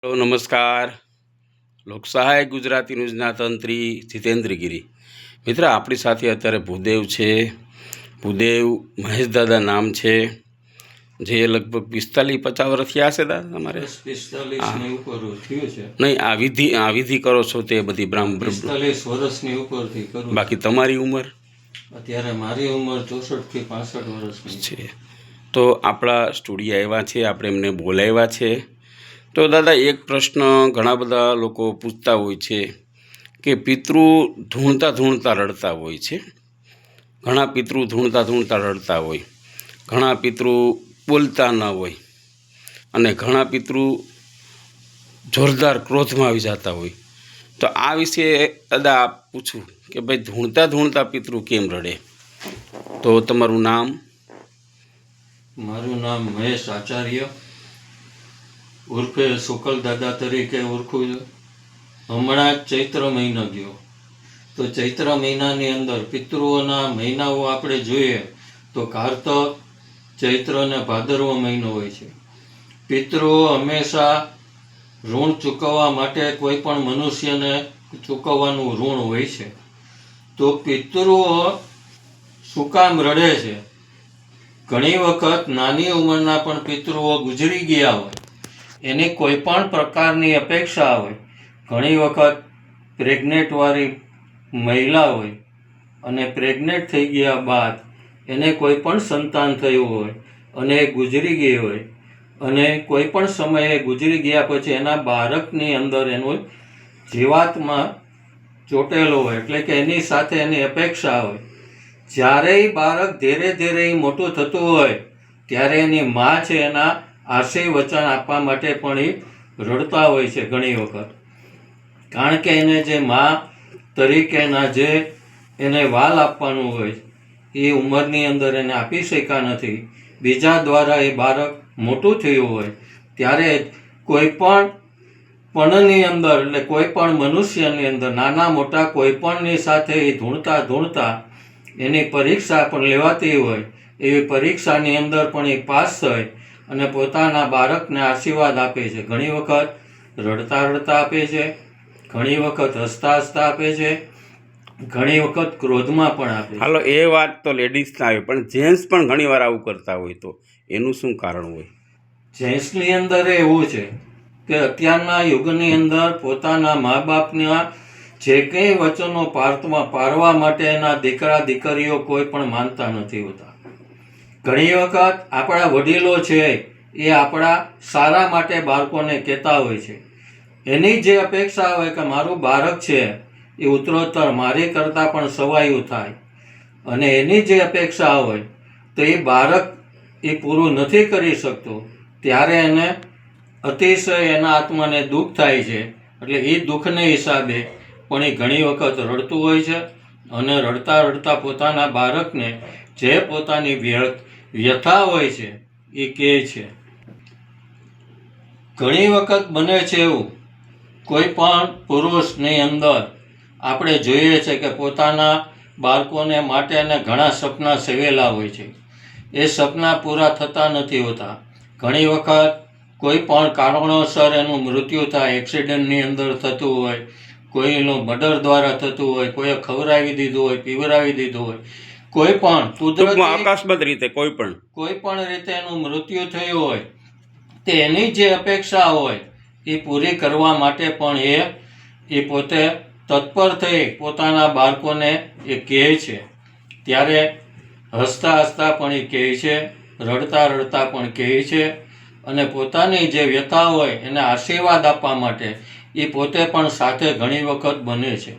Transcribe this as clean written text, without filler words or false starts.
Hello નમસ્કાર. લોકસહાય ગુજરાતી ન્યૂઝના તંત્રી જીતેન્દ્ર ગિરી. મિત્ર, આપણી સાથે અત્યારે ભૂદેવ છે. ભૂદેવ મહેશદાદા નામ છે, જે લગભગ 45-50 વર્ષ થયા હશે દાદા તમારે? 45 ઉપર થયું છે. નહીં, આ વિધિ કરો છો તે બધી બ્રાહ્મણ 45 વર્ષની ઉપરથી કરું. બાકી તમારી ઉંમર? અત્યારે મારી ઉંમર 64 થી 65 વર્ષની છે. તો આપણા સ્ટુડિયો આવ્યા છે, આપણે એમને બોલાવ્યા છે. તો દાદા, એક પ્રશ્ન ઘણા બધા લોકો પૂછતા હોય છે કે પિતૃ ધૂણતા રડતા હોય છે. ઘણા પિતૃ ધૂણતા રડતા હોય, ઘણા પિતૃ બોલતા ન હોય, અને ઘણા પિતૃ જોરદાર ક્રોધમાં આવી જતા હોય. તો આ વિશે દાદા પૂછું કે ભાઈ, ધૂણતા પિતૃ કેમ રડે? તો તમારું નામ? મારું નામ મહેશ આચાર્ય ઉર્ફે શુકલ દાદા તરીકે ઓળખું છું. હમણાં જ ચૈત્ર મહિનો ગયો, તો ચૈત્ર મહિનાની અંદર પિતૃઓના મહિનાઓ આપણે જોઈએ તો કારતક, ચૈત્ર અને ભાદરવો મહિનો હોય છે. પિતૃઓ હંમેશા ઋણ ચૂકવવા માટે કોઈ પણ મનુષ્યને ચૂકવવાનું ઋણ હોય છે. તો પિતૃઓ શું કામ રડે છે? ઘણી વખત નાની ઉંમરના પણ પિતૃઓ ગુજરી ગયા હોય, એની કોઈ પણ પ્રકારની અપેક્ષા હોય. ઘણી વખત પ્રેગ્નેન્ટવાળી મહિલા હોય અને પ્રેગ્નેન્ટ થઈ ગયા બાદ એને કોઈ પણ સંતાન થયું હોય અને એ ગુજરી ગઈ હોય, અને કોઈ પણ સમયે ગુજરી ગયા પછી એના બાળકની અંદર એનું જીવાત્મા ચોટેલો હોય, એટલે કે એની સાથે એની અપેક્ષા હોય. જ્યારે એ બાળક ધીરે ધીરે મોટું થતું હોય ત્યારે એની મા છે એના આશીર્વચન આપવા માટે પણ એ રડતા હોય છે ઘણી વખત. કારણ કે એને જે મા તરીકેના જે એને વાલ આપવાનું હોય એ ઉંમરની અંદર એને આપી શક્યા નથી. બીજા દ્વારા એ બાળક મોટું થયું હોય ત્યારે કોઈ પણની અંદર, એટલે કોઈ પણ મનુષ્યની અંદર નાના મોટા કોઈ પણની સાથે એ ધૂણતા એની પરીક્ષા પણ લેવાતી હોય. એવી પરીક્ષાની અંદર પણ એ પાસ થાય અને પોતાના બાળકને આશીર્વાદ આપે છે. ઘણી વખત રડતા આપે છે, ઘણી વખત હસતા આપે છે, ઘણી વખત ક્રોધમાં પણ આપે છે. હાલો, એ વાત તો લેડીઝના આવે, પણ જેન્ટ્સ પણ ઘણી વાર આવું કરતા હોય, તો એનું શું કારણ હોય? જેન્ટ્સની અંદર એવું છે કે અત્યારના યુગની અંદર પોતાના મા બાપના જે કંઈ વચનો પાળવા માટે એના દીકરા દીકરીઓ કોઈ પણ માનતા નથી હોતા. ઘણી વખત આપણા વડીલો છે એ આપણા સારા માટે બાળકોને કહેતા હોય છે. એની જે અપેક્ષા હોય કે મારું બાળક છે એ ઉત્તરોત્તર મારી કરતાં પણ સવાયું થાય, અને એની જે અપેક્ષા હોય તો એ બાળક એ પૂરું નથી કરી શકતો, ત્યારે એને અતિશય એના આત્માને દુઃખ થાય છે. એટલે એ દુઃખને હિસાબે પણ એ ઘણી વખત રડતું હોય છે, અને રડતા પોતાના બાળકને જે પોતાની વ્યથા હોય છે એ કહે છે. ઘણી વખત બને છે એવું, કોઈ પણ પુરુષની અંદર આપણે જોઈએ છે કે પોતાના બાળકોને માટે એને ઘણા સપના સેવેલા હોય છે. એ સપના પૂરા થતા નથી હોતા. ઘણી વખત કોઈ પણ કારણોસર એનું મૃત્યુ થાય, એક્સિડન્ટની અંદર થતું હોય, કોઈનું મર્ડર દ્વારા થતું હોય, કોઈએ ખવડાવી દીધું હોય, પીવડાવી દીધું હોય, કોઈ પણ કુદરતી અકસ્માત રીતે કોઈ પણ રીતે એનું મૃત્યુ થયું હોય, તે એની જે અપેક્ષા હોય એ પૂરી કરવા માટે પણ એ પોતે તત્પર થઈ પોતાના બાળકોને એ કહે છે. ત્યારે હસતા પણ એ કહે છે, રડતા પણ કહે છે, અને પોતાની જે વ્યથા હોય એને આશીર્વાદ આપવા માટે એ પોતે પણ સાથે ઘણી વખત બને છે.